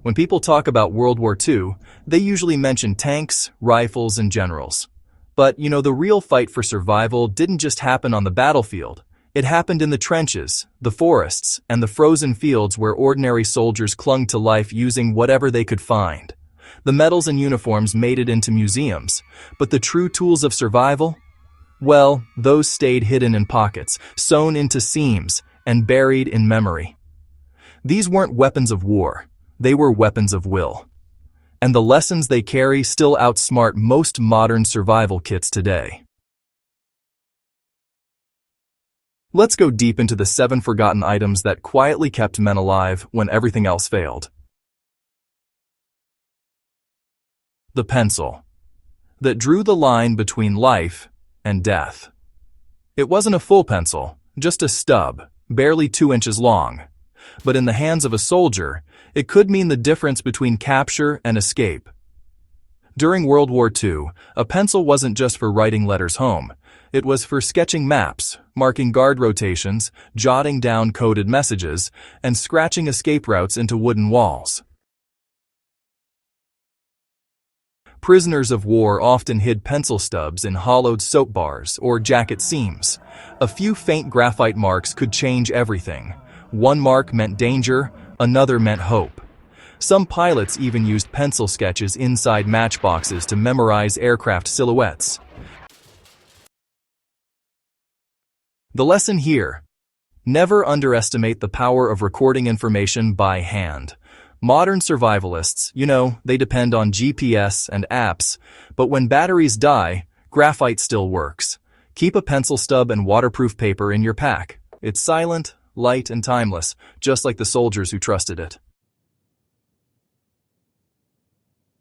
When people talk about World War II, they usually mention tanks, rifles, and generals. But, the real fight for survival didn't just happen on the battlefield. It happened in the trenches, the forests, and the frozen fields where ordinary soldiers clung to life using whatever they could find. The medals and uniforms made it into museums, but the true tools of survival? Well, those stayed hidden in pockets, sewn into seams, and buried in memory. These weren't weapons of war, they were weapons of will. And the lessons they carry still outsmart most modern survival kits today. Let's go deep into the 7 forgotten items that quietly kept men alive when everything else failed. The pencil that drew the line between life and death. It wasn't a full pencil, just a stub, barely 2 inches long. But in the hands of a soldier, it could mean the difference between capture and escape. During World War II, a pencil wasn't just for writing letters home. It was for sketching maps, marking guard rotations, jotting down coded messages, and scratching escape routes into wooden walls. Prisoners of war often hid pencil stubs in hollowed soap bars or jacket seams. A few faint graphite marks could change everything. One mark meant danger, another meant hope. Some pilots even used pencil sketches inside matchboxes to memorize aircraft silhouettes. The lesson here: never underestimate the power of recording information by hand. Modern survivalists, they depend on GPS and apps, but when batteries die, graphite still works. Keep a pencil stub and waterproof paper in your pack. It's silent, light, and timeless, just like the soldiers who trusted it.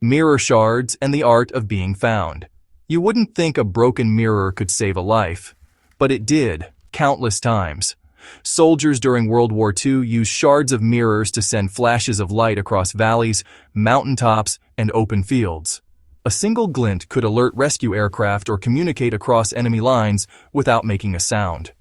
Mirror shards and the art of being found. You wouldn't think a broken mirror could save a life, but it did, countless times. Soldiers during World War II used shards of mirrors to send flashes of light across valleys, mountaintops, and open fields. A single glint could alert rescue aircraft or communicate across enemy lines without making a sound.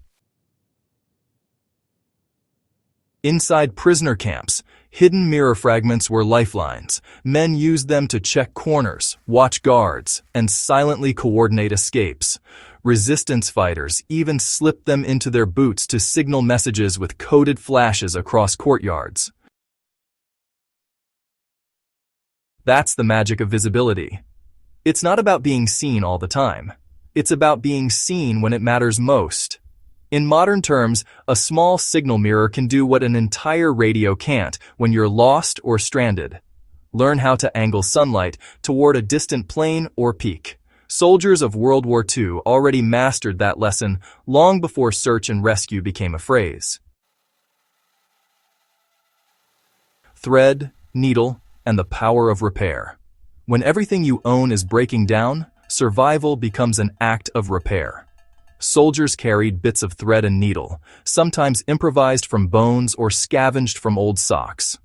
Inside prisoner camps, hidden mirror fragments were lifelines. Men used them to check corners, watch guards, and silently coordinate escapes. Resistance fighters even slipped them into their boots to signal messages with coded flashes across courtyards. That's the magic of visibility. It's not about being seen all the time. It's about being seen when it matters most. In modern terms, a small signal mirror can do what an entire radio can't when you're lost or stranded. Learn how to angle sunlight toward a distant plane or peak. Soldiers of World War II already mastered that lesson long before search and rescue became a phrase. Thread, needle, and the power of repair. When everything you own is breaking down, survival becomes an act of repair. Soldiers carried bits of thread and needle, sometimes improvised from bones or scavenged from old socks.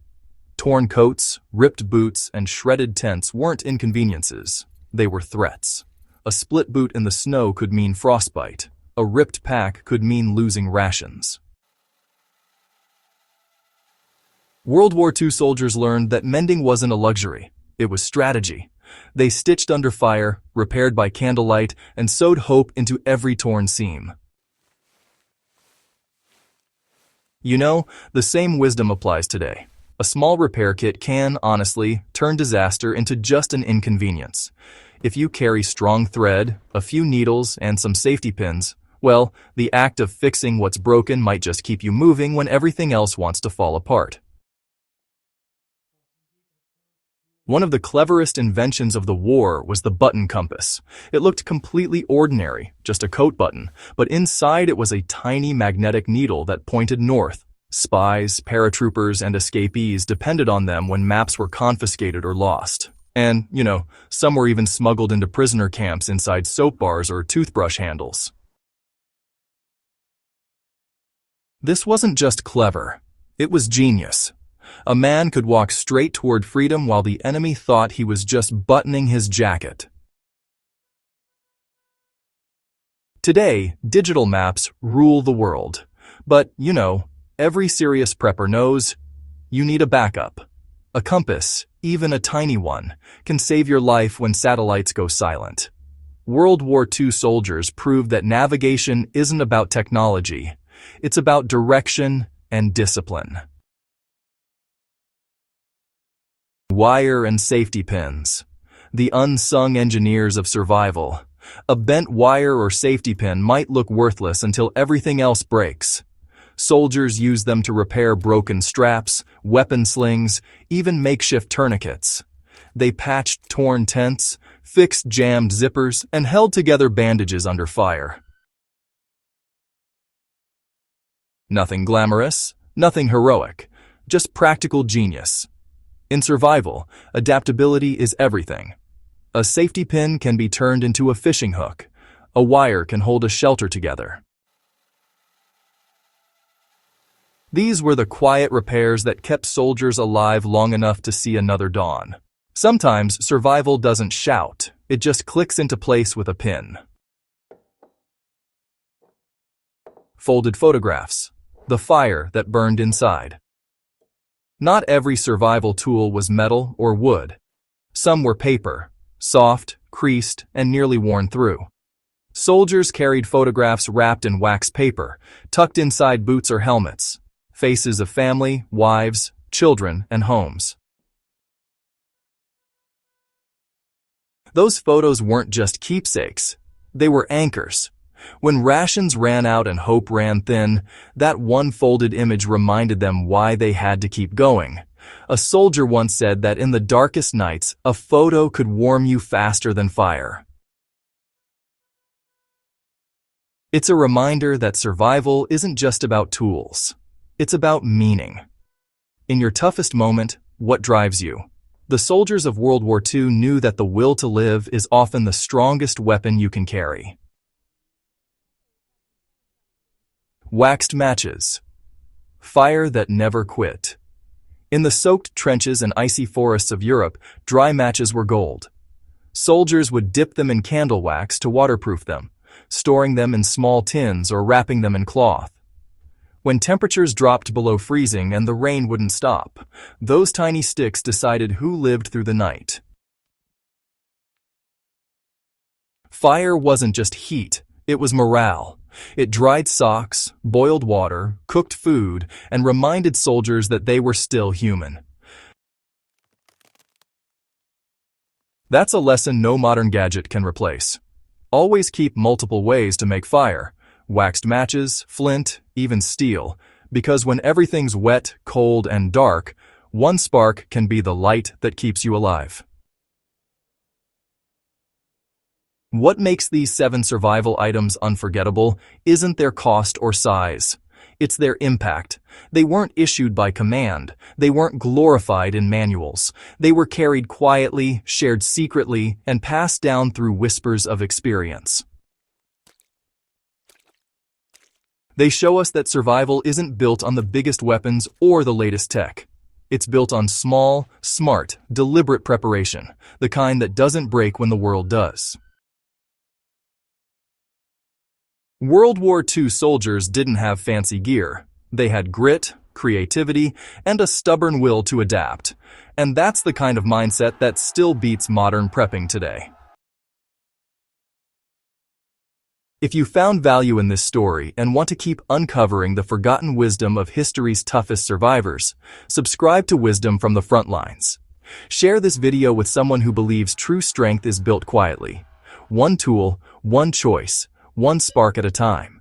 Torn coats, ripped boots, and shredded tents weren't inconveniences. They were threats. A split boot in the snow could mean frostbite. A ripped pack could mean losing rations. World War II soldiers learned that mending wasn't a luxury. It was strategy. They stitched under fire, repaired by candlelight, and sewed hope into every torn seam. The same wisdom applies today. A small repair kit can, honestly, turn disaster into just an inconvenience. If you carry strong thread, a few needles, and some safety pins, well, the act of fixing what's broken might just keep you moving when everything else wants to fall apart. One of the cleverest inventions of the war was the button compass. It looked completely ordinary, just a coat button, but inside it was a tiny magnetic needle that pointed north. Spies, paratroopers, and escapees depended on them when maps were confiscated or lost. And, some were even smuggled into prisoner camps inside soap bars or toothbrush handles. This wasn't just clever, it was genius. A man could walk straight toward freedom while the enemy thought he was just buttoning his jacket. Today, digital maps rule the world. But, every serious prepper knows you need a backup. A compass, even a tiny one, can save your life when satellites go silent. World War II soldiers proved that navigation isn't about technology. It's about direction and discipline. Wire and safety pins. The unsung engineers of survival. A bent wire or safety pin might look worthless until everything else breaks. Soldiers use them to repair broken straps, weapon slings, even makeshift tourniquets. They patched torn tents, fixed jammed zippers, and held together bandages under fire. Nothing glamorous, nothing heroic, just practical genius. In survival, adaptability is everything. A safety pin can be turned into a fishing hook. A wire can hold a shelter together. These were the quiet repairs that kept soldiers alive long enough to see another dawn. Sometimes survival doesn't shout, it just clicks into place with a pin. Folded photographs. The fire that burned inside. Not every survival tool was metal or wood. Some were paper, soft, creased, and nearly worn through. Soldiers carried photographs wrapped in wax paper, tucked inside boots or helmets. Faces of family, wives, children, and homes. Those photos weren't just keepsakes, they were anchors. When rations ran out and hope ran thin, that one folded image reminded them why they had to keep going. A soldier once said that in the darkest nights, a photo could warm you faster than fire. It's a reminder that survival isn't just about tools. It's about meaning. In your toughest moment, what drives you? The soldiers of World War II knew that the will to live is often the strongest weapon you can carry. Waxed matches. Fire that never quit. In the soaked trenches and icy forests of Europe, dry matches were gold. Soldiers would dip them in candle wax to waterproof them, storing them in small tins or wrapping them in cloth. When temperatures dropped below freezing and the rain wouldn't stop, those tiny sticks decided who lived through the night. Fire wasn't just heat, it was morale. It dried socks, boiled water, cooked food, and reminded soldiers that they were still human. That's a lesson no modern gadget can replace. Always keep multiple ways to make fire. Waxed matches, flint, even steel, because when everything's wet, cold, and dark, one spark can be the light that keeps you alive. What makes these 7 survival items unforgettable isn't their cost or size. It's their impact. They weren't issued by command. They weren't glorified in manuals. They were carried quietly, shared secretly, and passed down through whispers of experience. They show us that survival isn't built on the biggest weapons or the latest tech. It's built on small, smart, deliberate preparation, the kind that doesn't break when the world does. World War II soldiers didn't have fancy gear. They had grit, creativity, and a stubborn will to adapt. And that's the kind of mindset that still beats modern prepping today. If you found value in this story and want to keep uncovering the forgotten wisdom of history's toughest survivors, subscribe to Wisdom from the Frontlines. Share this video with someone who believes true strength is built quietly. One tool, one choice, one spark at a time.